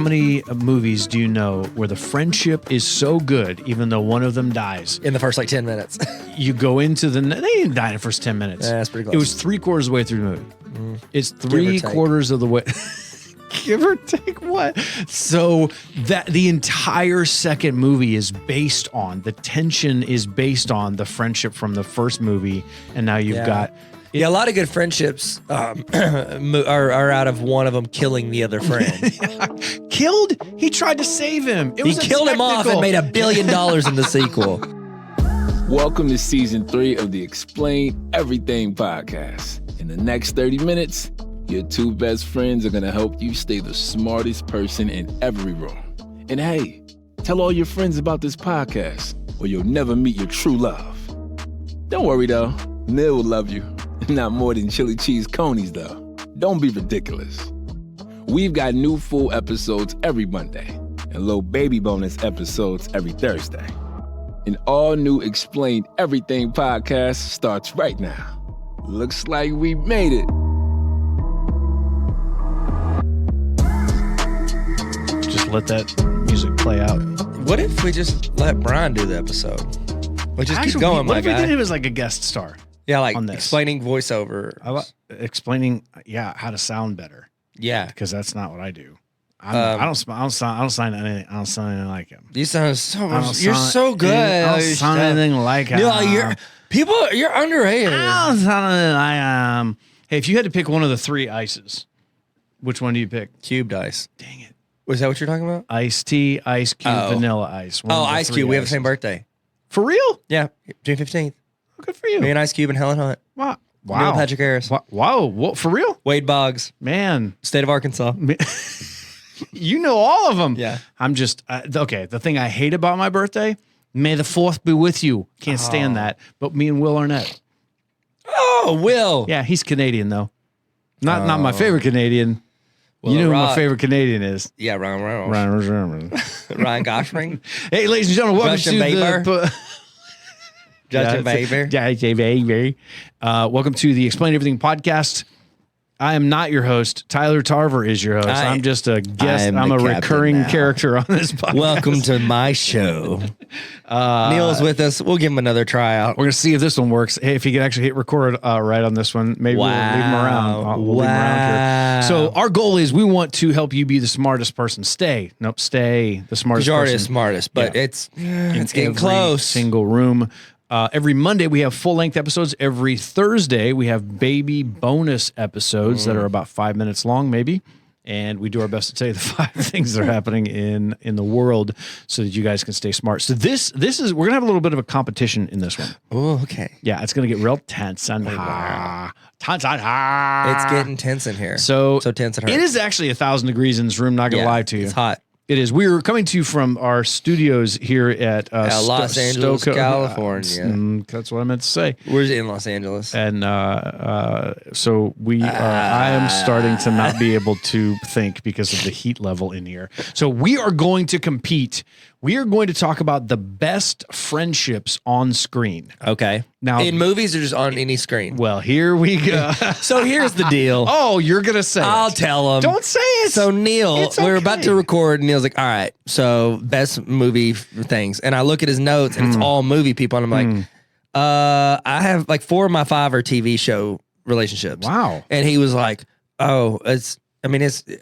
movies do you know where the friendship is so good, even though one of them dies? In the first 10 minutes. You go into they didn't die in the first 10 minutes. Yeah, that's pretty close. It was 3/4 of the way through the movie. It's 3/4 of the way. Give or take what? So that the entire second movie is based on, the tension is based on the friendship from the first movie. And now you've got... a lot of good friendships are out of one of them killing the other friend. Killed? He tried to save him. He killed him off and made $1 billion in the sequel. Welcome to season 3 of the Explain Everything podcast. In the next 30 minutes, your two best friends are going to help you stay the smartest person in every room. And hey, tell all your friends about this podcast or you'll never meet your true love. Don't worry though, Neil will love you. Not more than chili cheese conies though. Don't be ridiculous. We've got new full episodes every Monday and little baby bonus episodes every Thursday. An all new Explain Everything podcast starts right now. Looks like we made it. Just let that music play out. What if we just let Brian do the episode? Like, just keep going, my guy. What if we did him as like a guest star? Yeah, like on this. Explaining voiceover. Explaining, how to sound better. Yeah, because that's not what I do. I don't sound anything like him. You sound so much. You're so good. I don't sound anything like him. You're underrated. I don't sound anything like Hey, if you had to pick one of the 3 ices, which one do you pick? Cubed ice. Dang it. Was that what you're talking about? Iced tea, ice cube, vanilla ice. Ice Cube. We have the same birthday. For real? Yeah, June 15th. Oh, good for you. Me and Ice Cube and Helen Hunt. Wow. Neil Patrick Harris. Wow. What, for real? Wade Boggs. Man. State of Arkansas. You know all of them. Yeah. I'm just, okay, the thing I hate about my birthday, may the 4th be with you. Can't stand that. But me and Will Arnett. Oh, Will. Yeah, he's Canadian, though. Not my favorite Canadian. Well, you know who my favorite Canadian is. Yeah, Ryan Reynolds. Ryan Ryan Gosling. Hey, ladies and gentlemen, welcome Justin to Bieber. Justin Bieber. Welcome to the Explain Everything podcast. I am not your host. Tyler Tarver is your host. I'm just a guest. I'm a recurring character on this podcast. Welcome to my show. Neil's with us. We'll give him another tryout. We're going to see if this one works. Hey, if you can actually hit record right on this one, maybe we'll leave him around. We'll leave him around here. So our goal is we want to help you be the smartest person. Stay the smartest person. You are the smartest, but it's getting close. Single room. Every Monday, we have full-length episodes. Every Thursday, we have baby bonus episodes that are about 5 minutes long, maybe. And we do our best to tell you the 5 things that are happening in the world so that you guys can stay smart. So this is, we're going to have a little bit of a competition in this one. Oh, okay. Yeah, it's going to get real tense and tense and It's getting tense in here. So tense it hurts. It is actually 1,000 degrees in this room, not going to lie to you. It's hot. It is. We're coming to you from our studios here at Los Angeles, California. That's what I meant to say. We're in Los Angeles. And so we are, I am starting to not be able to think because of the heat level in here. So we are going to compete. We are going to talk about the best friendships on screen. Okay. Now, in movies or just on any screen? Well, here we go. So here's the deal. Oh, you're going to say I'll tell him. Don't say it. So Neil, we're about to record, and Neil's like, all right, so best movie things. And I look at his notes, and it's all movie people, and I'm like, I have like 4 of my 5 are TV show relationships. Wow. And he was like, oh,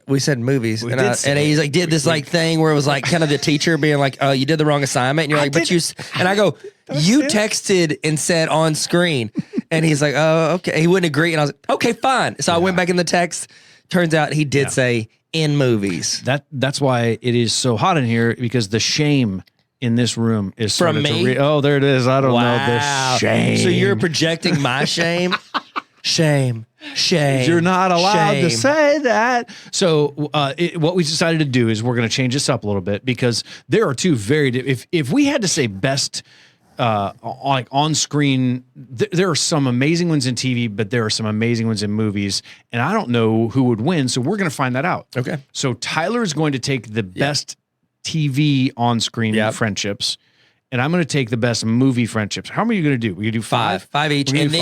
we said movies, and he's like, did this like thing where it was like kind of the teacher being like, oh, you did the wrong assignment, and you're like, and I go, you texted and said on screen, and he's like, oh, okay, he wouldn't agree, and I was like, okay, fine. So I went back in the text. Turns out he did say in movies. That's why it is so hot in here, because the shame in this room is from me. Oh, there it is. I don't know the shame. So you're projecting my shame. Shame. You're not allowed to say that. So what we decided to do is we're going to change this up a little bit, because there are 2 very if we had to say best like on screen, there are some amazing ones in TV, but there are some amazing ones in movies, and I don't know who would win, so we're going to find that out. Okay. So Tyler is going to take the best TV on screen friendships, and I'm going to take the best movie friendships. How many are you going to do? We do 5? 5 each, and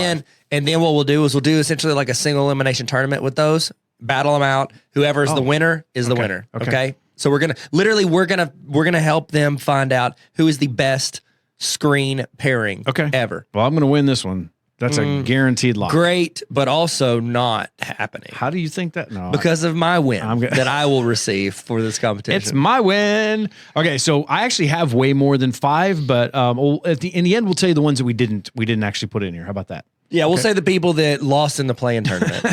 then what we'll do is essentially like a single elimination tournament with those. Battle them out. Whoever's the winner is the winner. Okay. So we're gonna help them find out who is the best screen pairing ever. Well, I'm gonna win this one. That's a guaranteed lock. Great, but also not happening. How do you think that? No, because of my win that I will receive for this competition. It's my win. Okay, so I actually have way more than 5, but in the end, we'll tell you the ones that we didn't actually put in here. How about that? Yeah, we'll say the people that lost in the play-in tournament.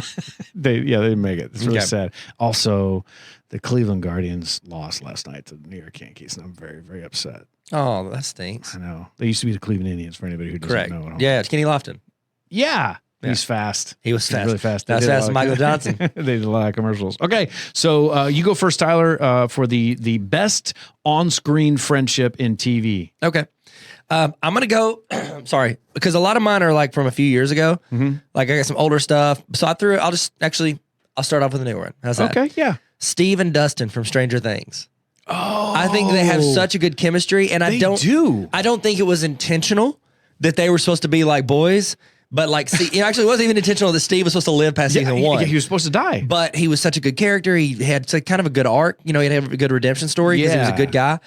They didn't make it. It's really sad. Also, the Cleveland Guardians lost last night to the New York Yankees, and I'm very, very upset. Oh, that stinks. I know. They used to be the Cleveland Indians for anybody who doesn't know at all. Yeah, it's Kenny Lofton. Yeah. He's fast. He was fast. Really fast. That's fast as Michael Johnson. They did a lot of commercials. Okay, so you go first, Tyler, for the best on-screen friendship in TV. Okay. I'm going to go, sorry, because a lot of mine are like from a few years ago. Mm-hmm. Like I got some older stuff. So I'll start off with a new one. How's that? Okay, yeah. Steve and Dustin from Stranger Things. Oh. I think they have such a good chemistry, and I don't think it was intentional that they were supposed to be like boys. But like, see, it actually wasn't even intentional that Steve was supposed to live past season 1. He was supposed to die. But he was such a good character. He had kind of a good arc. You know, he had a good redemption story because he was a good guy.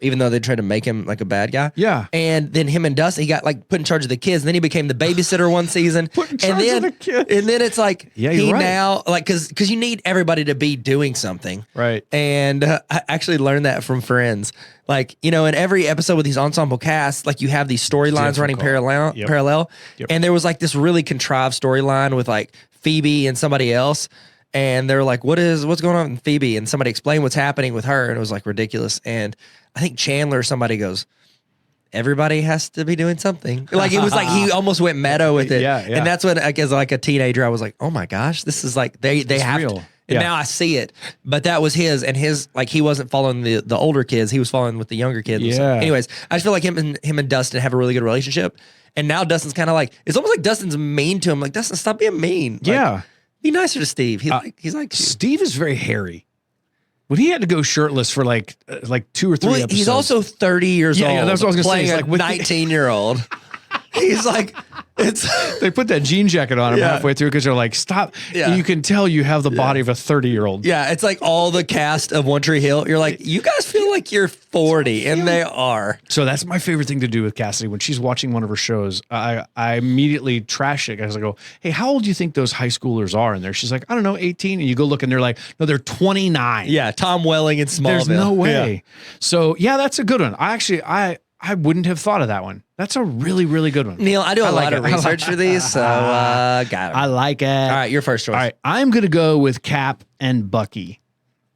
Even though they tried to make him like a bad guy. Yeah. And then him and Dustin, he got like put in charge of the kids. And then he became the babysitter one season. Put in charge of the kids. And then it's like, you're right. now, like, because you need everybody to be doing something. Right. And I actually learned that from Friends. Like, you know, in every episode with these ensemble casts, like you have these storylines running parallel. Yep. And there was like this really contrived storyline with like Phoebe and somebody else. And they're like, what's going on with Phoebe? And somebody explained what's happening with her. And it was like ridiculous. And I think Chandler or somebody goes, everybody has to be doing something. Like it was like he almost went meta with it. Yeah. And that's when, like, as like a teenager, I was like, oh my gosh, this is like, they have real. to. And now I see it. But that was his, and his, like, he wasn't following the older kids. He was following with the younger kids. Yeah. Anyways, I just feel like him and Dustin have a really good relationship. And now Dustin's kind of like, it's almost like Dustin's mean to him. Like, Dustin, stop being mean. Like, be nicer to Steve. He's like you. Steve is very hairy. When he had to go shirtless for like 2 or 3 episodes. He's also 30 years old. Yeah, that's what I was going to say. Playing a 19-year-old. He's like, they put that jean jacket on him halfway through because they're like, stop. Yeah. You can tell you have the body of a 30-year-old. Yeah, it's like all the cast of One Tree Hill. You're like, you guys feel like you're 40, and they are. So that's my favorite thing to do with Cassidy. When she's watching one of her shows, I immediately trash it because I go, hey, how old do you think those high schoolers are in there? She's like, I don't know, 18. And you go look and they're like, no, they're 29. Yeah, Tom Welling in Smallville. There's no way. Yeah. So yeah, that's a good one. I wouldn't have thought of that one. That's a really, really good one. Neil, I do a lot of research for these, so got it. I like it. All right, your first choice. All right, I'm going to go with Cap and Bucky.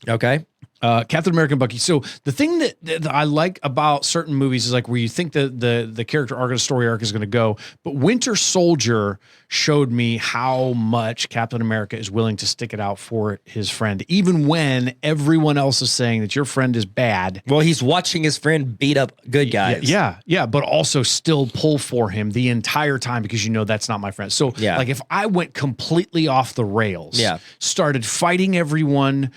Okay. Captain America and Bucky. So the thing that I like about certain movies is like where you think the character arc or the story arc is going to go, but Winter Soldier showed me how much Captain America is willing to stick it out for his friend, even when everyone else is saying that your friend is bad. Well, he's watching his friend beat up good guys. Yeah, but also still pull for him the entire time because you know that's not my friend. So like if I went completely off the rails, started fighting everyone,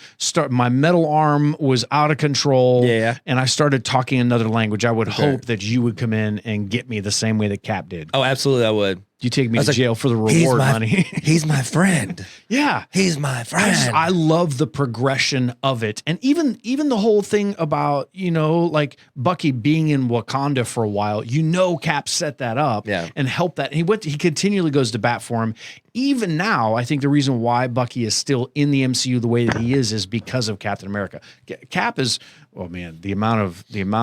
my metal arm was out of control, and I started talking another language, I would hope that you would come in and get me the same way that Cap did. Oh, absolutely, I would. You take me to jail for the reward money. He's my friend. Yeah. He's my friend. I love the progression of it. And even the whole thing about, you know, like Bucky being in Wakanda for a while, you know, Cap set that up and helped that. And he continually goes to bat for him. Even now, I think the reason why Bucky is still in the MCU the way that he is because of Captain America. Cap is, oh man, the amount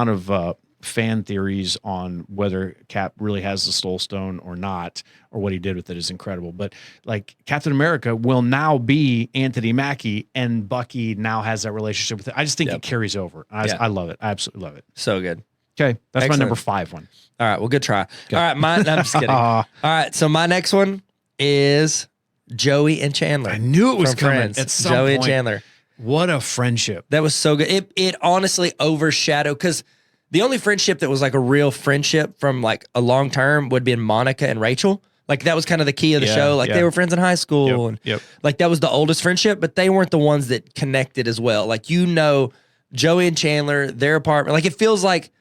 of fan theories on whether Cap really has the Soul Stone or not, or what he did with it is incredible. But like Captain America will now be Anthony Mackie, and Bucky now has that relationship with it. I just think it carries over. I love it. I absolutely love it. So good. Okay. That's my number 5 one. All right. Well, good try. All right. I'm just kidding. All right. So my next one is Joey and Chandler. I knew it was coming Friends. at some Joey point. and Chandler. What a friendship. That was so good. It honestly overshadowed, because the only friendship that was like a real friendship from like a long term would be Monica and Rachel. Like that was kind of the key of the show. Like they were friends in high school, and like that was the oldest friendship, but they weren't the ones that connected as well. Like, you know, Joey and Chandler, their apartment, like it feels like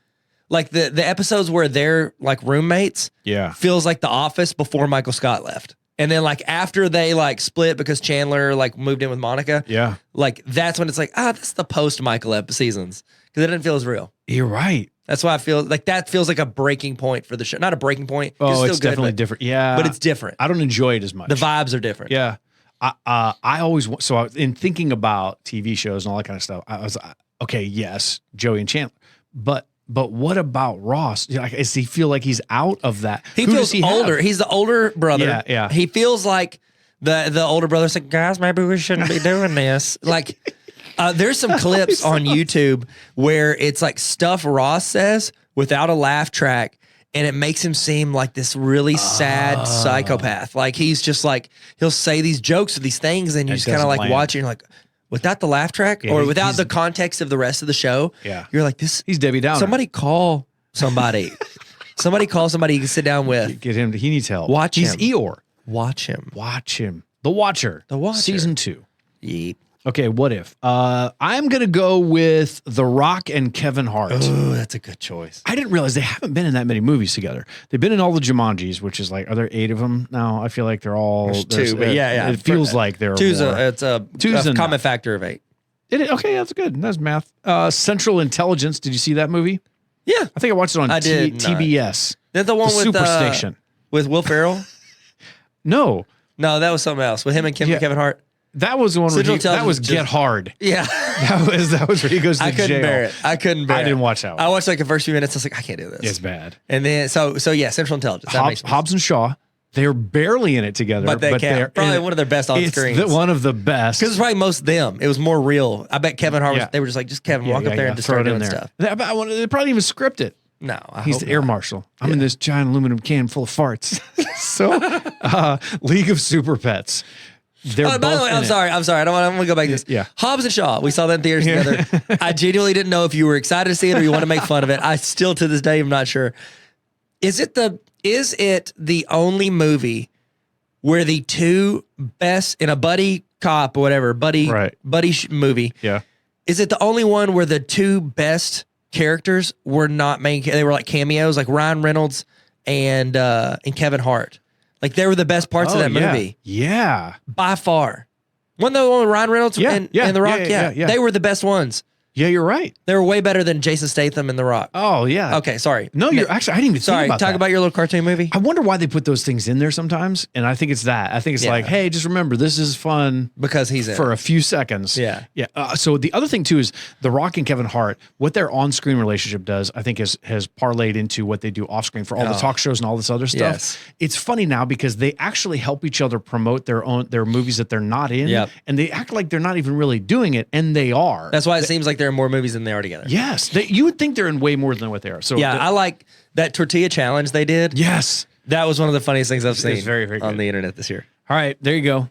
the episodes where they're like roommates. Yeah, feels like The Office before Michael Scott left. And then like after they like split because Chandler like moved in with Monica. Yeah. Like that's when it's like, that's the post Michael seasons. Because it didn't feel as real. You're right. That's why I feel like that feels like a breaking point for the show. Not a breaking point. Oh, still it's good, definitely different. Yeah. But it's different. I don't enjoy it as much. The vibes are different. Yeah. I always, so I was in thinking about TV shows and all that kind of stuff. I was, okay, yes, Joey and Chandler. But what about Ross? Like, does he feel like he's out of that? He feels older. He's the older brother. Yeah. He feels like the older brother's like, guys, maybe we shouldn't be doing this. Like, there's some clips on YouTube where it's like stuff Ross says without a laugh track, and it makes him seem like this really sad psychopath. Like he's just like, he'll say these jokes or these things, and you just kind of like watch it, and you're like, without the laugh track or without the context of the rest of the show, you're like, he's Debbie Downer. Somebody call somebody. Somebody call somebody you can sit down with. Get him. He needs help. Watch him. He's Eeyore. Watch him. The Watcher. Season 2. Yeet. Okay, what if? I'm going to go with The Rock and Kevin Hart. Oh, that's a good choice. I didn't realize they haven't been in that many movies together. They've been in all the Jumanjis, which is like, are there 8 of them now? I feel like they're all... There's 2, but yeah. It feels like there are Two's more. It's a common factor of 8. Okay, that's good. That's math. Central Intelligence. Did you see that movie? Yeah. I think I watched it on TBS. That's the one with Superstation. With Will Ferrell? No, that was something else. With him and Kevin Hart? That was the one where that was Get Hard. Yeah. that was where he goes to jail. I couldn't bear it. I didn't watch that one. I watched like the first few minutes. I was like, I can't do this. It's bad. And then, so yeah, Central Intelligence. Hobbs and Shaw. They're barely in it together. But they're probably one of their best on screens. One of the best. Because it's probably most them. It was more real. I bet Kevin Hart, they were just like, Kevin, walk up there and just start doing stuff. They probably even script it. No, he's the air marshal. I'm in this giant aluminum can full of farts. So, League of Super Pets. They're both. By the way, I'm sorry. I don't want to go back to this. Yeah. Hobbs and Shaw. We saw that in theaters together. I genuinely didn't know if you were excited to see it or you want to make fun of it. I still to this day am not sure. Is it the only movie where the two best in a buddy cop or whatever buddy movie? Yeah. Is it the only one where the two best characters were not main? They were like cameos, like Ryan Reynolds and Kevin Hart. Like they were the best parts of that movie. Yeah. By far. Wasn't the one with Ryan Reynolds and The Rock? Yeah. They were the best ones. Yeah, you're right. They were way better than Jason Statham and The Rock. Oh, yeah. Okay, sorry. No, you're actually, I didn't even think about that. Talk about your little cartoon movie. I wonder why they put those things in there sometimes. And I think it's that. I think it's like, hey, just remember, this is fun. Because he's in for a few seconds. Yeah. Yeah. So the other thing, too, is The Rock and Kevin Hart, what their on-screen relationship does, I think has parlayed into what they do off-screen for all the talk shows and all this other stuff. Yes. It's funny now because they actually help each other promote their movies that they're not in. Yep. And they act like they're not even really doing it, and they are. That's why it seems like there are more movies than they are together. Yes. You would think they're in way more than what they are. So yeah, I like that tortilla challenge they did. Yes. That was one of the funniest things I've seen very, very good on the internet this year. All right, there you go.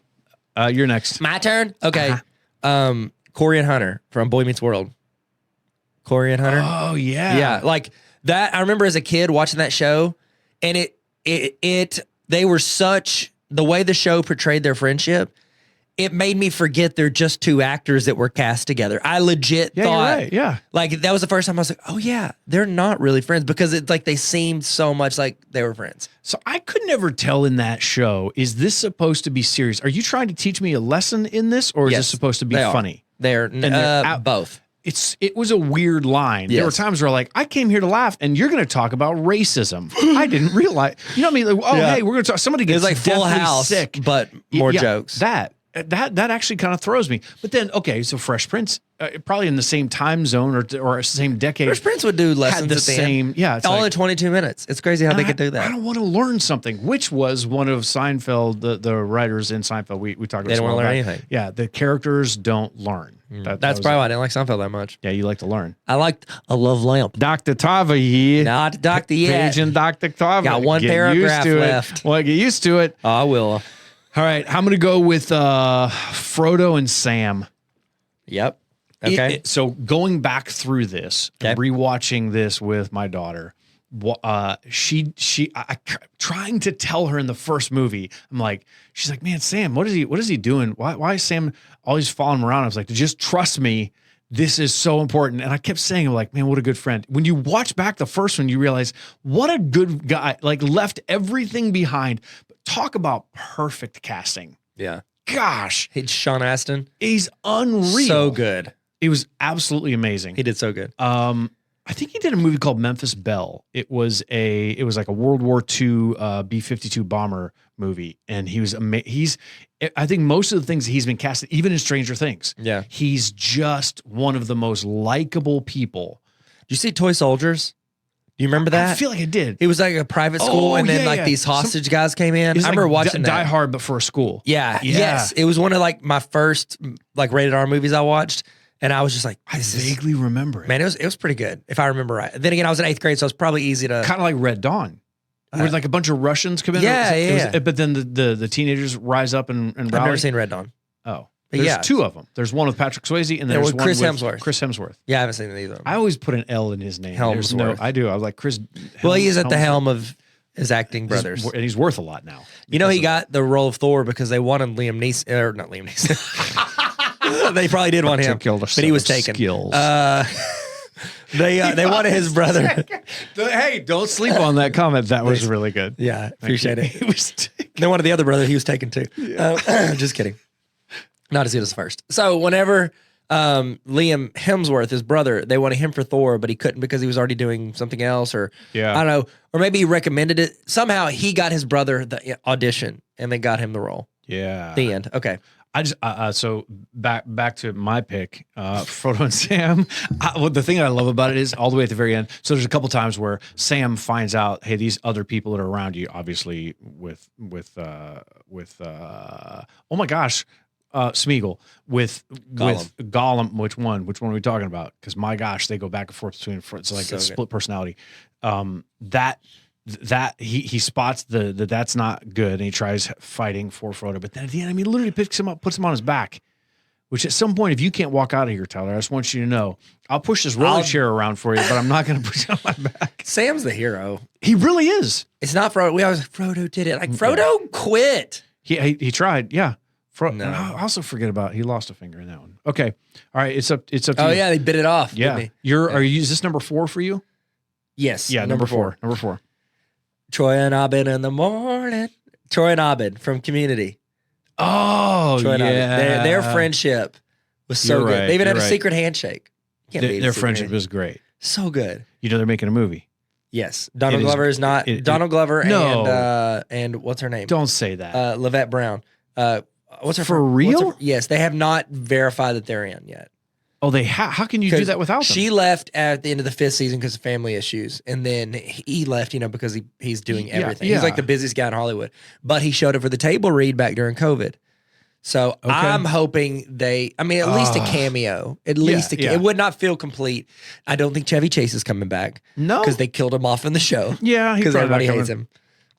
You're next. My turn? Okay. Corey and Hunter from Boy Meets World. Corey and Hunter. Oh, yeah. Yeah, like that. I remember as a kid watching that show, and they were such, the way the show portrayed their friendship, it made me forget they're just two actors that were cast together. I legit thought, you're right. Yeah, like that was the first time I was like, oh yeah, they're not really friends, because it's like they seemed so much like they were friends. So I could never tell in that show, is this supposed to be serious? Are you trying to teach me a lesson in this, or is this supposed to be funny? They're both. It was a weird line. Yes. There were times where like, I came here to laugh and you're going to talk about racism. I didn't realize, you know what I mean? Like, hey, we're going to talk, somebody gets like Full House, sick, but more jokes. That actually kind of throws me. But then, okay, so Fresh Prince, probably in the same time zone or same decade. Fresh Prince would do lessons the same. Yeah, it's all in 22 minutes. It's crazy how they could do that. I don't want to learn something, which was one of Seinfeld, the writers in Seinfeld. We talked about. They don't want to learn anything. Yeah, the characters don't learn. That's probably why I didn't like Seinfeld that much. Yeah, you like to learn. I liked A Love Lamp. Dr. Tava here. Not Dr. yet. Page and Dr. Tava. Got one paragraph left. Well, get used to it. Oh, I will. All right, I'm going to go with Frodo and Sam. Yep. Okay. So going back through this, rewatching this with my daughter, trying to tell her in the first movie, I'm like, she's like, man, Sam, what is he doing? Why is Sam always following him around? I was like, just trust me. This is so important. And I kept saying, like, man, what a good friend. When you watch back the first one, you realize what a good guy, like left everything behind, talk about perfect casting. Yeah. Gosh, It's Sean Astin. he's unreal. So good. He was absolutely amazing. He did so good. I think he did a movie called Memphis Belle. It was like a World War II B-52 bomber movie, and he was I think most of the things he's been casted, even in Stranger Things, he's just one of the most likable people. Did you see Toy Soldiers? Do you remember that? I feel like I did. It was like a private school, and then these hostage guys came in. I remember watching that. Die Hard, but for a school. Yeah. Yes. It was one of like my first like rated R movies I watched. And I was just like, I vaguely remember it. Man, it was pretty good, if I remember right. Then again, I was in 8th grade, so it's probably easy to kind of like Red Dawn, where like a bunch of Russians come in. Yeah. But then the teenagers rise up and rally. I've never seen Red Dawn. Oh, there's two of them. There's one with Patrick Swayze, and there's one Chris with Hemsworth. Chris Hemsworth. Yeah, I haven't seen either. I always put an L in his name. Helmsworth. I do. I was like Chris. Well, he is at the helm of his acting brothers, and he's worth a lot now. You know, he got the role of Thor because they wanted Liam Neeson, or not Liam Neeson. They probably did want him, but he was taken. Skills. They wanted his brother. Hey, don't sleep on that comment. That was really good. Yeah, appreciate it. They wanted the other brother. He was taken too. Just kidding. Not as good as the first. So whenever Liam Hemsworth, his brother, they wanted him for Thor, but he couldn't because he was already doing something else, or I don't know, or maybe he recommended it. Somehow he got his brother the audition, and they got him the role. Yeah. The end. Okay. I just so back to my pick, Frodo and Sam. The thing I love about it is all the way at the very end. So there's a couple times where Sam finds out, hey, these other people that are around you, obviously with oh my gosh, Smeagol with Gollum. Which one are we talking about? Because my gosh, they go back and forth between. It's like a split personality. That he spots that's not good, and he tries fighting for Frodo. But then at the end, I mean, literally picks him up, puts him on his back. Which at some point, if you can't walk out of here, Tyler, I just want you to know, I'll push this rolling chair around for you, but I'm not going to put you on my back. Sam's the hero. He really is. It's not Frodo. We always Frodo did it. Like Frodo quit. He tried. Yeah. No. I also forget about he lost a finger in that one. Okay. All right. It's up to you. Oh yeah, they bit it off. Yeah. Is this number 4 for you? Yes. Yeah. Number 4. Number 4. Troy and Abed in the morning. Troy and Abed from Community. Oh, Troy yeah. Their friendship was so good. They even had a secret handshake. Their friendship is great. So good. You know they're making a movie. Yes. Donald Glover is not. Donald Glover and what's her name? Don't say that. Lavette Brown. What's her For real? Yes. They have not verified that they're in yet. Oh, how can you do that without them? She left at the end of the 5th season because of family issues. And then he left, because he's doing everything. He's like the busiest guy in Hollywood. But he showed up for the table read back during COVID. So I'm hoping at least a cameo. At least it would not feel complete. I don't think Chevy Chase is coming back. No. Because they killed him off in the show. Yeah. Because everybody hates him.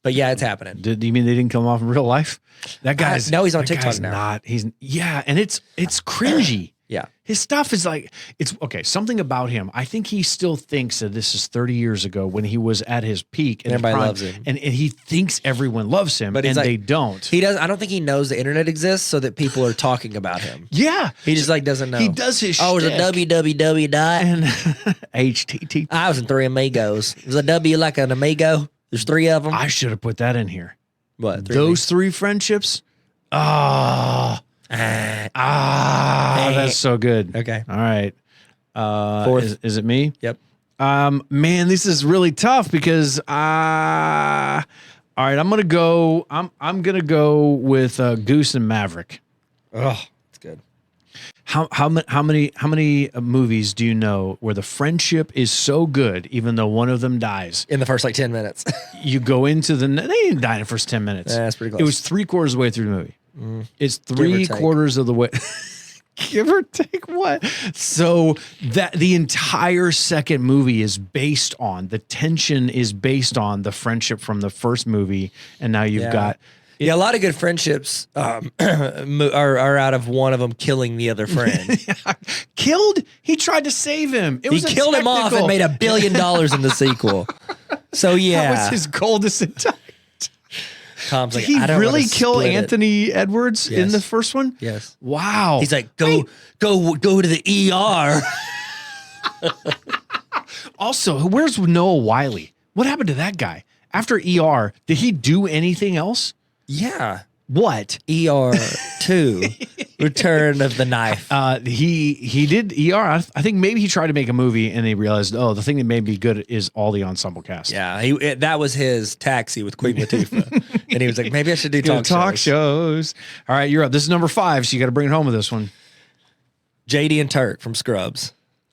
But yeah, it's happening. Do you mean they didn't kill him off in real life? That guy's no, he's on TikTok now. And it's cringy. Yeah. His stuff is like, it's okay. Something about him. I think he still thinks that this is 30 years ago when he was at his peak. And everybody loves him. And he thinks everyone loves him, but they don't. He does. I don't think he knows the internet exists so that people are talking about him. Yeah. He just doesn't know. He does his it was a www dot. And HTT. I was in 3 amigos. It was a W like an amigo. There's 3 of them. I should have put that in here. What? Those 3 friendships? That's so good. Okay. All right. 4th. Is it me? Yep. Man, this is really tough because all right, I'm gonna go with Goose and Maverick. Oh, that's good. How many movies do you know where the friendship is so good, even though one of them dies in the first 10 minutes? You go into they didn't die in the first 10 minutes. Yeah, that's pretty close. It was 3/4 of the way through the movie. It's 3/4 of the way. Give or take what? So that the entire second movie is based on the tension is based on the friendship from the first movie, and now you've got. A lot of good friendships are out of one of them killing the other friend. Killed? He tried to save him. He killed him off and made $1 billion in the sequel. So yeah, that was his goal this entire. Tom's like, did he really kill Anthony Edwards in the first one? Yes. Wow. He's like, go to the ER. Also, where's Noah Wiley? What happened to that guy? After ER, did he do anything else? Yeah. What? ER2, Return of the Knife. He did ER. I think maybe he tried to make a movie and they realized, the thing that made me good is all the ensemble cast. Yeah, that was his Taxi with Queen Latifah. And he was like, maybe I should do talk shows. All right, you're up. This is number 5, so you got to bring it home with this one. JD and Turk from Scrubs.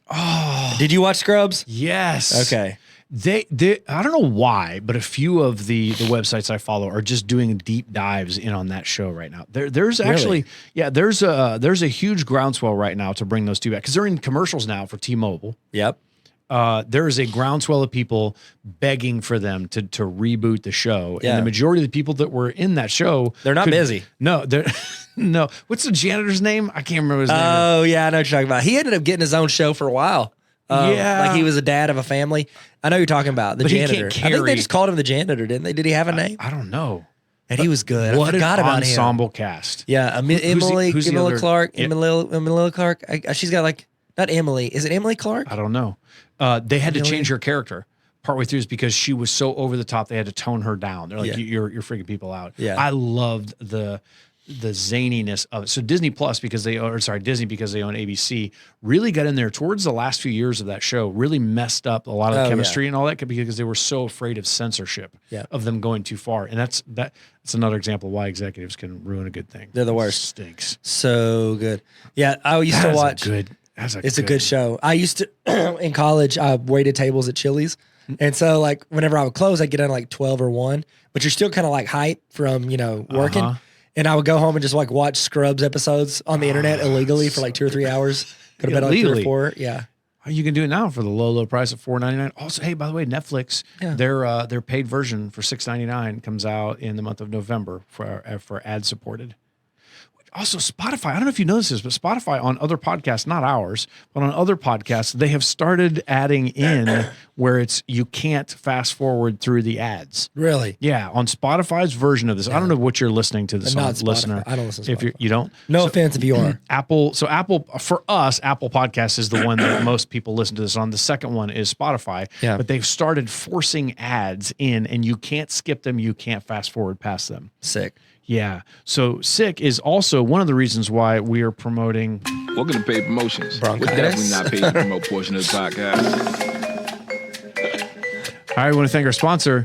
Oh. Did you watch Scrubs? Yes. Okay. They I don't know why, but a few of the websites I follow are just doing deep dives in on that show right now. There's actually there's a huge groundswell right now to bring those two back because they're in commercials now for T-Mobile. Yep. There is a groundswell of people begging for them to reboot the show, and the majority of the people that were in that show, they're not busy. No, they're no. What's the janitor's name? I can't remember his name. Oh yeah, I know what you're talking about. He ended up getting his own show for a while. Like he was a dad of a family. I know you're talking about the janitor. I think they just called him the janitor, didn't they? Did he have a name? I don't know. And he was good. What I forgot an about ensemble him. cast. Yeah, Emily Clark. Emily Clark. She's got like not Emily. Is it Emily Clark? I don't know. They had to change her character partway through because she was so over the top. They had to tone her down. They're like, you're freaking people out. Yeah, I loved the zaniness of it. So Disney Plus, Disney because they own ABC, really got in there towards the last few years of that show, really messed up a lot of the chemistry and all that because they were so afraid of censorship of them going too far. And that's another example of why executives can ruin a good thing. They're the worst. It stinks. So good. Yeah, I used to watch. It's a good show. I used to in college. I waited tables at Chili's, and so like whenever I would close, I'd get on like 12 or 1. But you're still kind of like hyped from working. And I would go home and just like watch Scrubs episodes on the internet illegally for like 2 or 3 hours. Go to bed like 3 or 4. Yeah. You can do it now for the low price of $4.99. Also, hey, by the way, Netflix, their paid version for $6.99 comes out in the month of November for ad supported. Also, Spotify, I don't know if you know this, but Spotify on other podcasts, not ours, but on other podcasts, they have started adding in where you can't fast forward through the ads. Really? Yeah, on Spotify's version of this. I don't know what you're listening to this on, listener. I don't listen to Spotify. If you don't? No offense if you are. Apple, for us, Apple Podcasts is the one that most people listen to this on. The second one is Spotify. Yeah. But they've started forcing ads in, and you can't skip them. You can't fast forward past them. Sick. Yeah. So Sick is also one of the reasons why we are promoting. Welcome to Paid Promotions. Bronchitis. We're definitely not paid to promote portion of the podcast. All right. We want to thank our sponsor.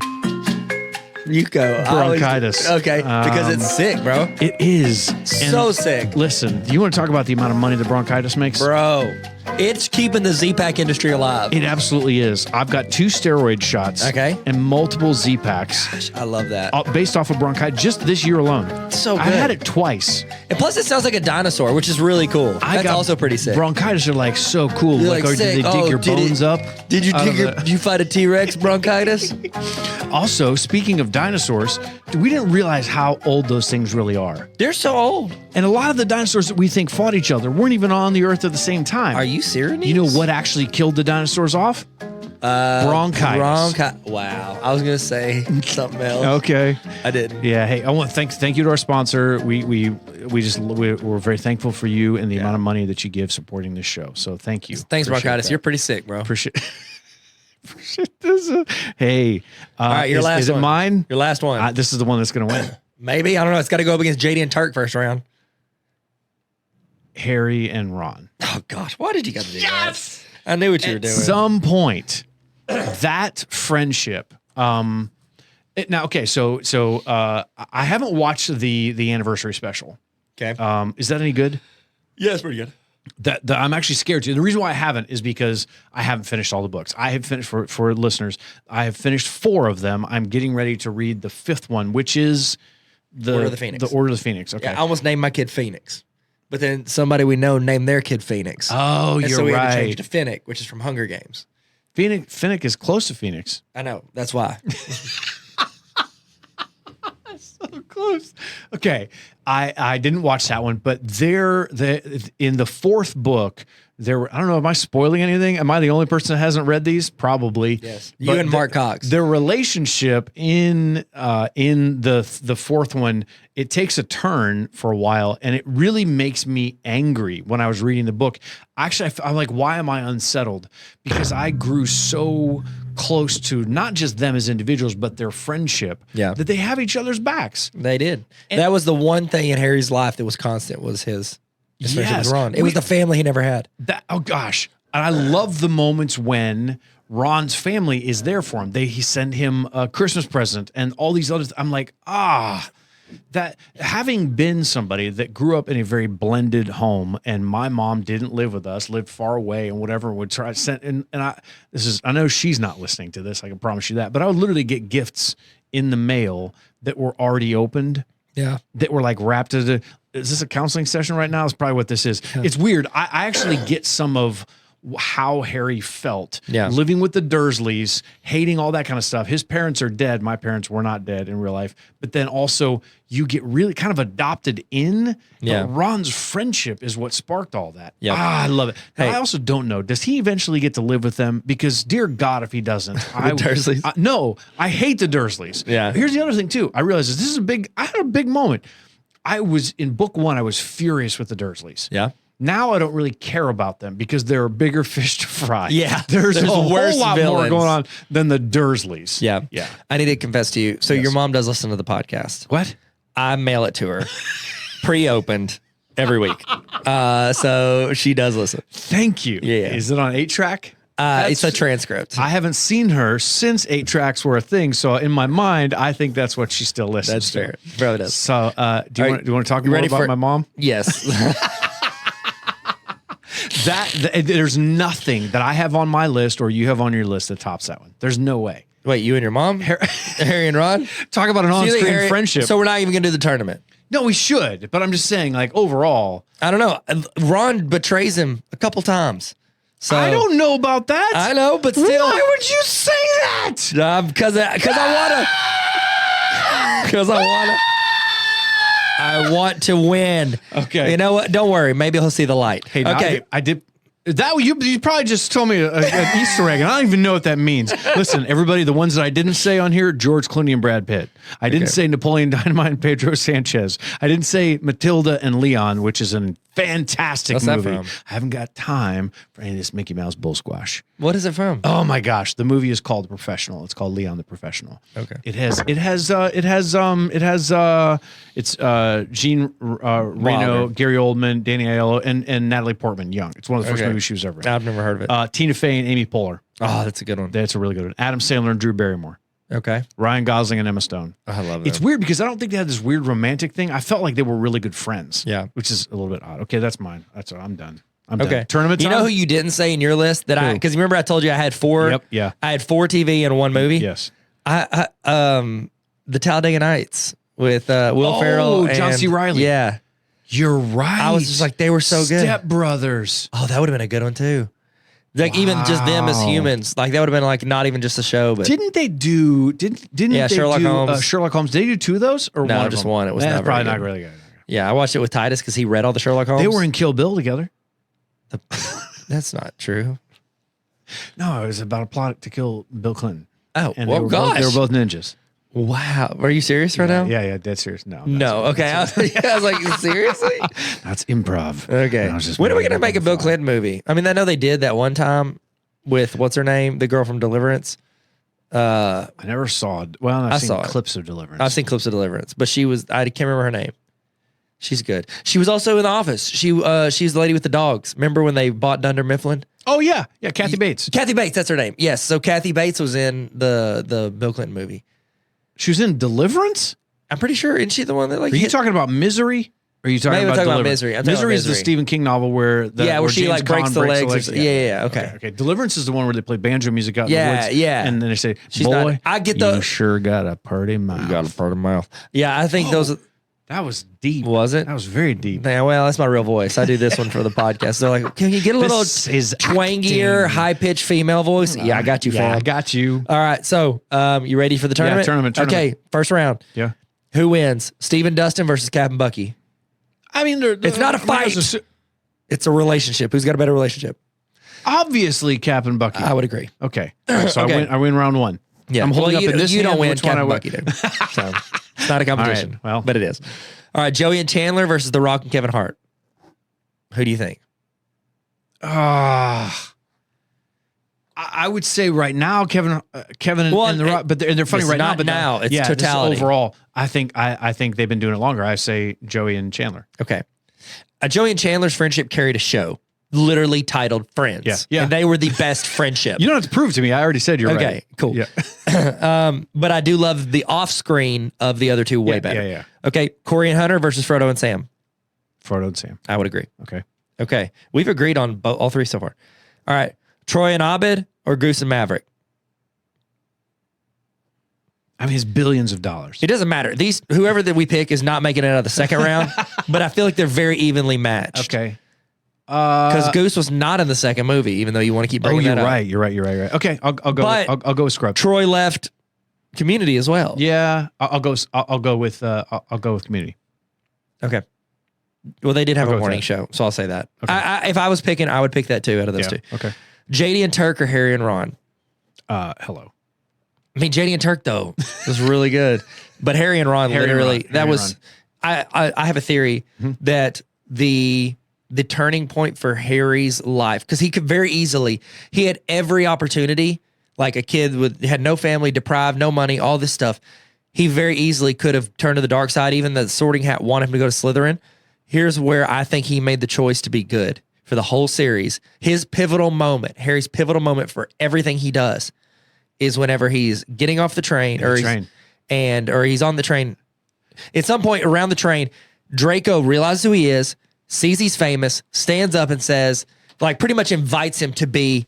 You go. Bronchitis. Okay. Because it's sick, bro. It is. So sick. Listen, you want to talk about the amount of money that bronchitis makes? Bro. It's keeping the Z-Pack industry alive. It absolutely is. I've got 2 steroid shots. Okay. And multiple Z-Packs. Gosh, I love that. Based off of bronchitis just this year alone. It's so good. I had it twice. And plus it sounds like a dinosaur, which is really cool. That's also pretty sick. Bronchitis are like so cool. Like or did they dig your bones up? Did you fight a T-Rex bronchitis? Also, speaking of dinosaurs, we didn't realize how old those things really are. They're so old. And a lot of the dinosaurs that we think fought each other weren't even on the earth at the same time. Are you serious? You know what actually killed the dinosaurs off? Bronchitis. Wow. I was going to say something else. Okay. I didn't. Yeah. Hey, I want to thank you to our sponsor. We're very thankful for you and the amount of money that you give supporting this show. So thank you. Thanks, Bronchitis. You're pretty sick, bro. Appreciate this. Hey. All right, your last one. Is it mine? Your last one. This is the one that's going to win. Maybe. I don't know. It's got to go up against JD and Turk first round. Harry and Ron. Oh, gosh. Why did you got to do that? I knew what you were doing. At some point, that friendship. I haven't watched the anniversary special. Okay. Is that any good? Yeah, it's pretty good. That I'm actually scared to. The reason why I haven't is because I haven't finished all the books. I have finished for listeners. I have finished 4 of them. I'm getting ready to read the 5th one, which is the Order of the Phoenix. The Order of the Phoenix. Okay. Yeah, I almost named my kid Phoenix, but then somebody we know named their kid Phoenix. Oh, and you're so we right. had to change to Finnick, which is from Hunger Games. Finnick is close to Phoenix. I know. That's why. So close. Okay. I didn't watch that one, but in the 4th book, I don't know, am I spoiling anything? Am I the only person that hasn't read these? Probably. Yes. You and Mark Cox. Their relationship in the 4th one, it takes a turn for a while, and it really makes me angry when I was reading the book. Actually, I'm like, why am I unsettled? Because I grew so close to not just them as individuals, but their friendship. Yeah. That they have each other's backs. They did. And that was the one thing in Harry's life that was constant was his friendship with Ron. It was the family he never had. Oh gosh. And I love the moments when Ron's family is there for him. He send him a Christmas present and all these others. I'm like, that having been somebody that grew up in a very blended home, and my mom didn't live with us, lived far away and whatever, would try to send, I know she's not listening to this, I can promise you that, but I would literally get gifts in the mail that were already opened. Yeah. That were like wrapped as is this a counseling session right now? It's probably what this is. Yeah. It's weird. I actually get some of how Harry felt living with the Dursleys, hating all that kind of stuff. His parents are dead. My parents were not dead in real life. But then also you get really kind of adopted in. Yeah. But Ron's friendship is what sparked all that. Yeah. I love it. Hey. I also don't know, does he eventually get to live with them? Because dear God, if he doesn't, Dursleys? No, I hate the Dursleys. Yeah. Here's the other thing too. I realized this is I had a big moment. I was in book 1, I was furious with the Dursleys. Yeah. Now I don't really care about them because there are bigger fish to fry. Yeah. There's a whole lot more going on than the Dursleys. Yeah. Yeah. I need to confess to you. So your mom does listen to the podcast. What? I mail it to her pre-opened every week. So she does listen. Thank you. Yeah. Is it on 8-track? It's a transcript. I haven't seen her since 8-tracks were a thing. So in my mind, I think that's what she still listens to. That's fair. Probably does. So do you want to talk more about my mom? Yes. There's nothing that I have on my list or you have on your list that tops that one. There's no way. Wait, you and your mom? Harry and Ron? Talk about an on-screen friendship. So we're not even going to do the tournament. No, we should. But I'm just saying, like, overall. I don't know. Ron betrays him a couple times. So I don't know about that. I know, but still. Why would you say that? Because I want to. Because I want to win. Okay. You know what? Don't worry. Maybe he'll see the light. Hey, okay. I did. That you probably just told me an Easter egg, and I don't even know what that means. Listen, everybody, the ones that I didn't say on here, George Clooney and Brad Pitt. I didn't say Napoleon Dynamite and Pedro Sanchez. I didn't say Matilda and Leon, which is a fantastic movie. That from? I haven't got time for any of this Mickey Mouse bull squash. What is it from? Oh my gosh, the movie is called The Professional. It's called Leon the Professional. Okay. It's Jean Reno, Gary Oldman, Danny Aiello, and Natalie Portman Young. It's one of the first movies she was ever in. I've never heard of it. Tina Fey and Amy Poehler. Oh, that's a good one. That's a really good one. Adam Sandler and Drew Barrymore. Okay. Ryan Gosling and Emma Stone. I love it. It's weird because I don't think they had this weird romantic thing. I felt like they were really good friends. Yeah. Which is a little bit odd. Okay, that's mine. That's all. I'm done. Okay. Tournament time? You know who you didn't say in your list that because remember I told you I had 4. Yep. Yeah. I had 4 TV and 1 movie. Yes. The Talladega Nights with Will Ferrell and John C. Reilly. Yeah. You're right. I was just like, they were so good. Step Brothers. Oh, that would have been a good one too. Like even just them as humans, like that would have been like not even just a show, but didn't they do? Didn't they Sherlock Holmes? Sherlock Holmes. Did they do 2 of those or no? one Just of them? one. It was probably not really good. Yeah, I watched it with Titus because he read all the Sherlock Holmes. They were in Kill Bill together. That's not true. No, it was about a plot to kill Bill Clinton. Oh, and they were both ninjas. Wow. Are you serious right now? Yeah, dead serious. No. Okay. I was like, seriously? That's improv. Okay. When are we going to make a Bill Clinton movie? I mean, I know they did that one time with, what's her name? The girl from Deliverance. I never saw it. Well, I've seen clips of Deliverance. I've seen clips of Deliverance, but I can't remember her name. She's good. She was also in The Office. She's the lady with the dogs. Remember when they bought Dunder Mifflin? Oh, yeah. Yeah, Kathy Bates. Kathy Bates, that's her name. Yes. So Kathy Bates was in the Bill Clinton movie. She was in Deliverance? I'm pretty sure. Isn't she the one that like... Are you talking about Misery? Or are you talking about Misery? Misery is the Stephen King novel where she like breaks the legs. Yeah. Okay. Deliverance is the one where they play banjo music out in the woods. Yeah. And then they say, boy, you sure got a pretty mouth. You got a pretty mouth. Yeah, I think those... That was deep. Was it? That was very deep. Yeah, well, that's my real voice. I do this one for the podcast. They're like, can you get a little twangier, high-pitched female voice? Yeah, I got you, fam. I got you. All right, so you ready for the tournament? Yeah, tournament. Okay, first round. Yeah. Who wins? Stephen Dustin versus Captain Bucky. I mean, it's not a fight. It's a relationship. Who's got a better relationship? Obviously, Captain Bucky. I would agree. Okay. So I win round 1. Yeah. I'm holding up in this. You don't win. Which one Captain Bucky did. So it's not a competition. Right, well, but it is. All right, Joey and Chandler versus The Rock and Kevin Hart. Who do you think? I I would say right now, Kevin and the Rock, but they're funny right now. But now it's totality. Overall, I think they've been doing it longer. I say Joey and Chandler. Okay, Joey and Chandler's friendship carried a show, literally titled Friends. Yeah. And they were the best friendship. You don't have to prove to me. I already said you're right. Okay, cool. Yeah. But I do love the off-screen of the other two way better. Yeah. Okay, Corey and Hunter versus Frodo and Sam. Frodo and Sam. I would agree. Okay. We've agreed on all three so far. All right, Troy and Abed or Goose and Maverick? I mean, it's billions of dollars. It doesn't matter. Whoever that we pick is not making it out of the second round, but I feel like they're very evenly matched. Okay. Because Goose was not in the second movie, even though you want to keep bringing that up. You're right. Okay, I'll go. But I'll go with Scrub. Troy left Community as well. Yeah, I'll go with Community. Okay. Well, they did have I'll a go with morning that. show, so I'll say that. Okay. If I was picking, I would pick that too out of those two. Okay. JD and Turk or Harry and Ron? Hello. I mean, JD and Turk though was really good, but Harry and Ron literally that was. I have a theory that the turning point for Harry's life, because he could very easily, he had every opportunity, like a kid had no family, deprived, no money, all this stuff. He very easily could have turned to the dark side. Even the Sorting Hat wanted him to go to Slytherin. Here's where I think he made the choice to be good for the whole series. His pivotal moment, Harry's pivotal moment for everything he does, is whenever he's getting off the train or he's on the train. At some point around the train, Draco realizes who he is, sees he's famous, stands up and says, like, pretty much invites him to be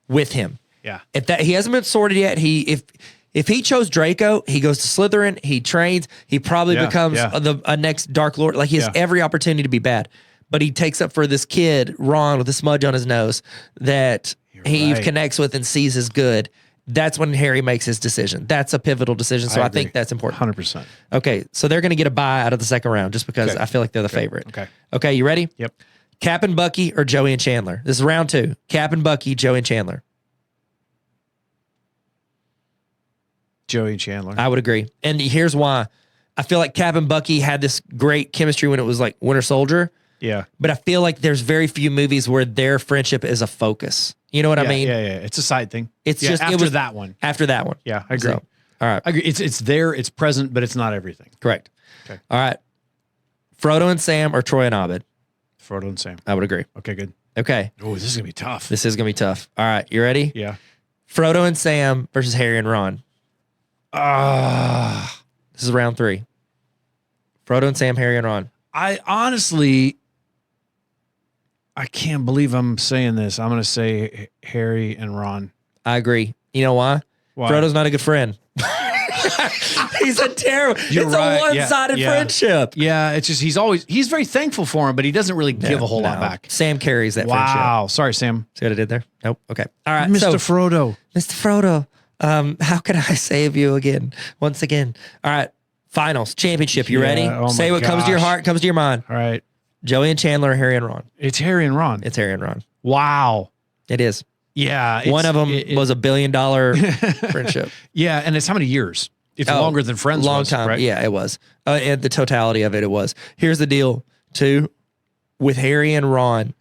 with him. Yeah. If he hasn't been sorted yet, if he chose Draco, he goes to Slytherin, he trains, he probably becomes a next Dark Lord. Like, he has every opportunity to be bad. But he takes up for this kid, Ron, with a smudge on his nose, that he connects with and sees as good. That's when Harry makes his decision. That's a pivotal decision. So I think that's important. 100%. Okay. So they're going to get a bye out of the second round just because I feel like they're the favorite. Okay. You ready? Yep. Cap and Bucky or Joey and Chandler? This is round 2. Cap and Bucky, Joey and Chandler. Joey and Chandler. I would agree. And here's why. I feel like Cap and Bucky had this great chemistry when it was like Winter Soldier. Yeah. But I feel like there's very few movies where their friendship is a focus. You know what I mean? Yeah. It's a side thing. It's just after that one. After that one. Yeah, I agree. So, all right. I agree. It's there, it's present, but it's not everything. Correct. Okay. All right. Frodo and Sam or Troy and Abed? Frodo and Sam. I would agree. Okay, good. Okay. Oh, this is gonna be tough. This is going to be tough. All right. You ready? Yeah. Frodo and Sam versus Harry and Ron. This is round 3. Frodo and Sam, Harry and Ron. I honestly, I can't believe I'm saying this. I'm going to say Harry and Ron. I agree. You know why? Frodo's not a good friend. He's a terrible. It's a one-sided friendship. Yeah, it's just he's very thankful for him, but he doesn't really give a whole lot back. Sam carries that friendship. Wow. Sorry, Sam. See what I did there? Nope. Okay. All right. Mr. Frodo. Mr. Frodo. How can I save you again? Once again. All right. Finals. Championship. You ready? Say what comes to your heart, comes to your mind. All right. Joey and Chandler or Harry and Ron? It's Harry and Ron. It's Harry and Ron. Wow. It is. Yeah. One of them was $1 billion friendship. Yeah. And it's how many years? It's longer than Friends. Long time. Right? Yeah, it was. And the totality of it was. Here's the deal, too. With Harry and Ron,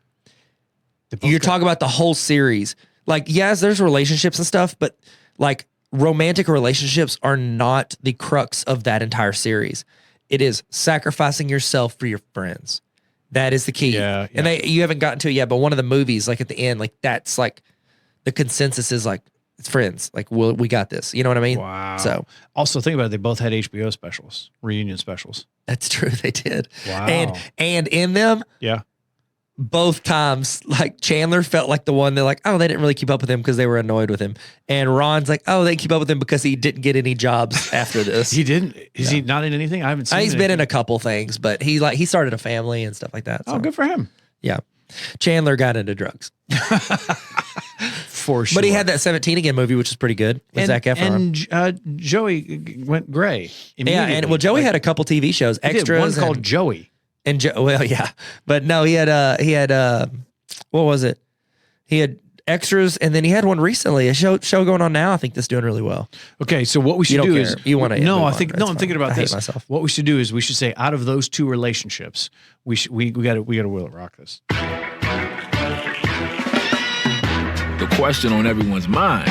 you're talking about the whole series. Like, yes, there's relationships and stuff, but like romantic relationships are not the crux of that entire series. It is sacrificing yourself for your friends. That is the key. Yeah. And you haven't gotten to it yet, but one of the movies, like at the end, like that's like the consensus is like, it's friends. Like, we got this. You know what I mean? Wow. So also think about it. They both had HBO specials, reunion specials. that's true. They did. Wow. And in them, both times, like Chandler felt like the one they're like, oh, they didn't really keep up with him because they were annoyed with him. And Ron's like, oh, they keep up with him because he didn't get any jobs after this. He didn't? Is he not in anything? I haven't seen He's been in a couple things, but he started a family and stuff like that. So. Oh, good for him. Yeah. Chandler got into drugs. For sure. But he had that 17 Again movie, which is pretty good with Zac Efron. And Joey went gray. Yeah, and Joey had a couple TV shows, extras. One called Joey. And but no, he had what was it? He had extras, and then he had one recently, a show going on now. I think that's doing really well. Okay, so what we should do is you want to no, I'm thinking about this. Myself. What we should do is we should say out of those two relationships, we got to will it rock this. The question on everyone's mind.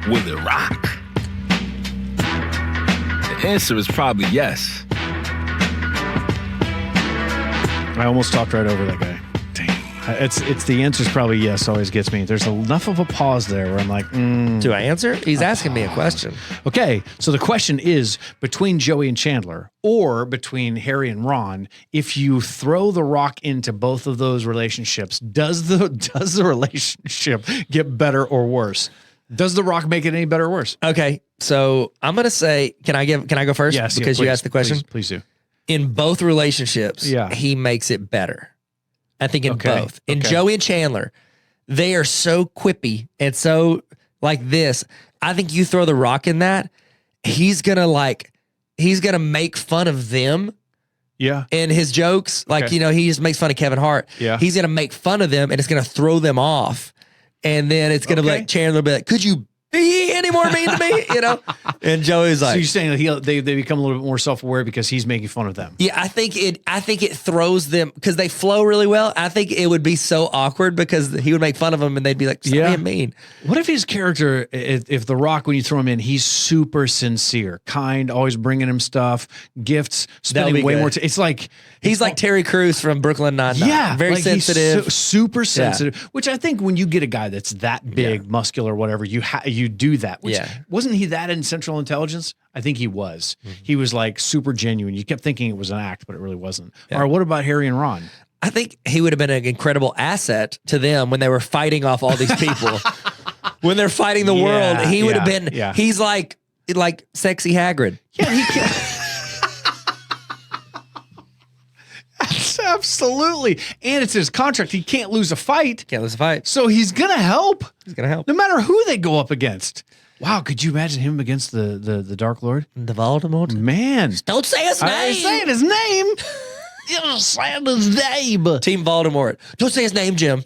Will it rock? The answer is probably yes. I almost talked right over that guy. Dang. It's the answer's probably yes always gets me. There's enough of a pause there where I'm like, Do I answer? He's asking me a question. Okay, so the question is between Joey and Chandler or between Harry and Ron, if you throw the rock into both of those relationships, does the relationship get better or worse? Does the rock make it any better or worse? Okay, so I'm gonna say, can I go first? Yes, because you asked the question. Please do. In both relationships, he makes it better. I think in both. In Joey and Chandler, they are so quippy and so like this. I think you throw the rock in that, he's gonna make fun of them. Yeah. And his jokes, like, he just makes fun of Kevin Hart. Yeah. He's gonna make fun of them and it's gonna throw them off. And then it's gonna be like, Chandler will be like, could you be any more mean to me? And Joey's like, so you're saying that they become a little bit more self-aware because he's making fun of them. Yeah, I think it throws them because they flow really well. I think it would be so awkward because he would make fun of them and they'd be like, stop being mean. What if his character, if The Rock, when you throw him in, he's super sincere, kind, always bringing him stuff, gifts, spending way more time. It's like he's like Terry Crews from Brooklyn Nine-Nine. Yeah, very like sensitive, super sensitive. Which I think when you get a guy that's that big, muscular, whatever, you do that. Which, wasn't he that in Central Intelligence? I think he was. Mm-hmm. He was like super genuine. You kept thinking it was an act, but it really wasn't. Yeah. All right, what about Harry and Ron? I think he would have been an incredible asset to them when they were fighting off all these people. When they're fighting the world, he would have been. Yeah. He's like sexy Hagrid. Yeah, he can. Absolutely. And it's his contract. He can't lose a fight. So he's going to help. No matter who they go up against. Wow, could you imagine him against the Dark Lord? The Voldemort? Man. Don't say his name. I'm saying his name. You're saying his name. Team Voldemort. Don't say his name, Jim.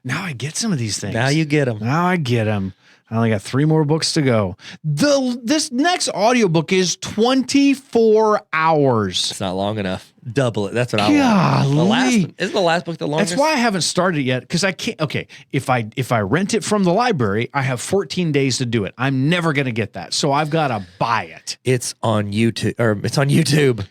Now I get some of these things. Now you get them. Now I get them. I only got 3 more books to go. This next audiobook is 24 hours. It's not long enough. Double it. That's what I want. Isn't the last book the longest? That's why I haven't started yet, because I can't. Okay, if I rent it from the library, I have 14 days to do it. I'm never going to get that, so I've got to buy it. It's on YouTube.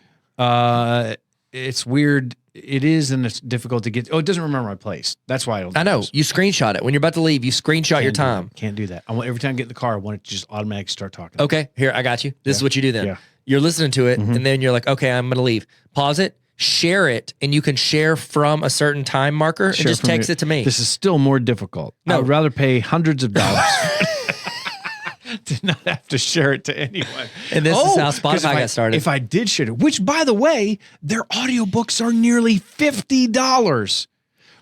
It's weird. It is, and it's difficult to get. Oh, it doesn't remember my place. That's why I don't. I know. You screenshot it when you're about to leave. You screenshot your time. Can't do that. I want every time I get in the car, I want it to just automatically start talking. Okay, here I got you. This is what you do then. Yeah. You're listening to it, and then you're like, okay, I'm gonna leave. Pause it, share it, and you can share from a certain time marker and just text it to me. This is still more difficult. No. I would rather pay hundreds of dollars. To not have to share it to anyone. And this is how Spotify got started. If I did share it, which, by the way, their audiobooks are nearly $50.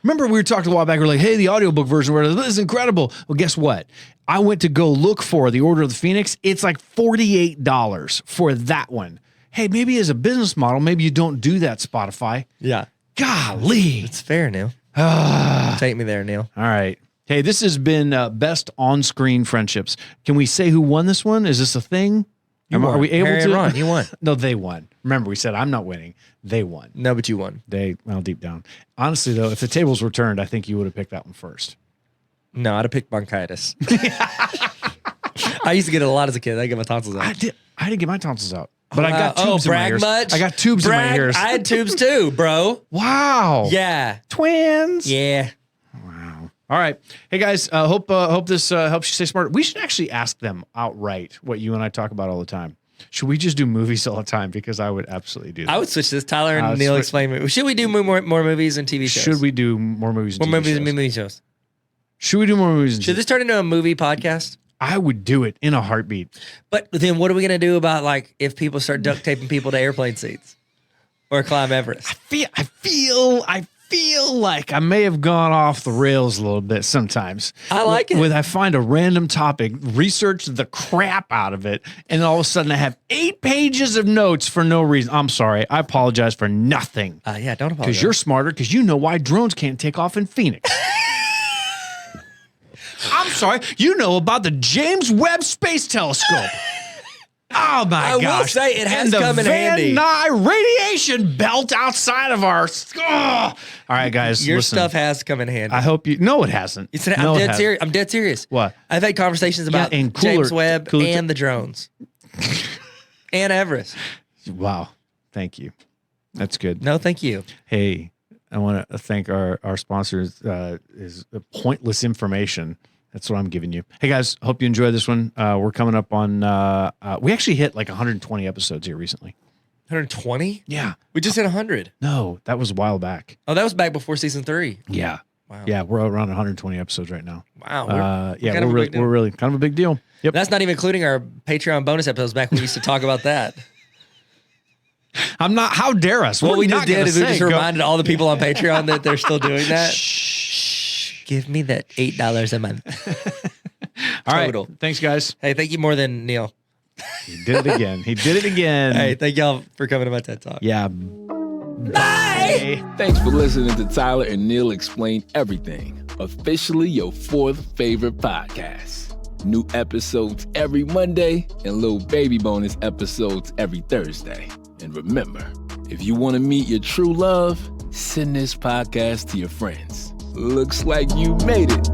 Remember, we were talking a while back, we were like, hey, the audiobook version, this is incredible. Well, guess what? I went to go look for The Order of the Phoenix. It's like $48 for that one. Hey, maybe as a business model, maybe you don't do that, Spotify. Yeah. Golly. It's fair, Neil. Take me there, Neil. All right. Hey, this has been Best On-Screen Friendships. Can we say who won this one? Is this a thing? Are we able Harry to? Ron, you won. No, they won. Remember, we said I'm not winning. They won. No, but you won. Deep down. Honestly, though, if the tables were turned, I think you would have picked that one first. No, I'd have picked bronchitis. I used to get it a lot as a kid. I get my tonsils out. I didn't get my tonsils out. But I got tubes in my ears. Much? I got tubes in my ears. I had tubes too, bro. Wow. Yeah. Twins. Yeah. All right. Hey, guys, hope this helps you stay smart. We should actually ask them outright what you and I talk about all the time. Should we just do movies all the time? Because I would absolutely do that. I would switch this. Tyler and Neil explain. Should we do more movies and TV shows? Should we do more movies and movie shows? Should we do more movies and Should this turn into a movie podcast? I would do it in a heartbeat. But then what are we going to do about, like, if people start duct taping people to airplane seats? Or climb Everest? I feel like I may have gone off the rails a little bit sometimes. I like it. I find a random topic, research the crap out of it, and all of a sudden I have 8 pages of notes for no reason. I'm sorry. I apologize for nothing. Yeah, don't apologize. Because you're smarter, because you know why drones can't take off in Phoenix. I'm sorry. You know about the James Webb Space Telescope. Oh my gosh. I will say it has come in Van handy. Nuys radiation belt outside of our. All right, guys. Your listen. stuff has come in handy. I hope you. No, it hasn't. You said, No, I'm it dead hasn't. serious. I'm dead serious. What? I've had conversations about and cooler- James Webb cooler- and the drones. And Everest. Wow. Thank you. That's good. No, thank you. Hey, I want to thank our sponsors. Is Pointless Information. That's what I'm giving you. Hey guys, hope you enjoy this one. We're coming up on. We actually hit like 120 episodes here recently. 120? Yeah. We just hit 100. No, that was a while back. Oh, that was back before season 3. Yeah. Wow. Yeah, we're around 120 episodes right now. Wow. We're really kind of a big deal. Yep. That's not even including our Patreon bonus episodes back when we used to talk about that. I'm not. How dare us? What we not just did gonna is we say, just go- reminded all the people on Patreon that they're still doing that. Shh. Give me that $8 a month. All right. Total. Thanks, guys. Hey, thank you more than Neil. He did it again. He did it again. Hey, thank y'all for coming to my TED Talk. Yeah. Bye. Thanks for listening to Tyler and Neil Explain Everything, officially your 4th favorite podcast. New episodes every Monday and little baby bonus episodes every Thursday. And remember, if you want to meet your true love, send this podcast to your friends. Looks like you made it.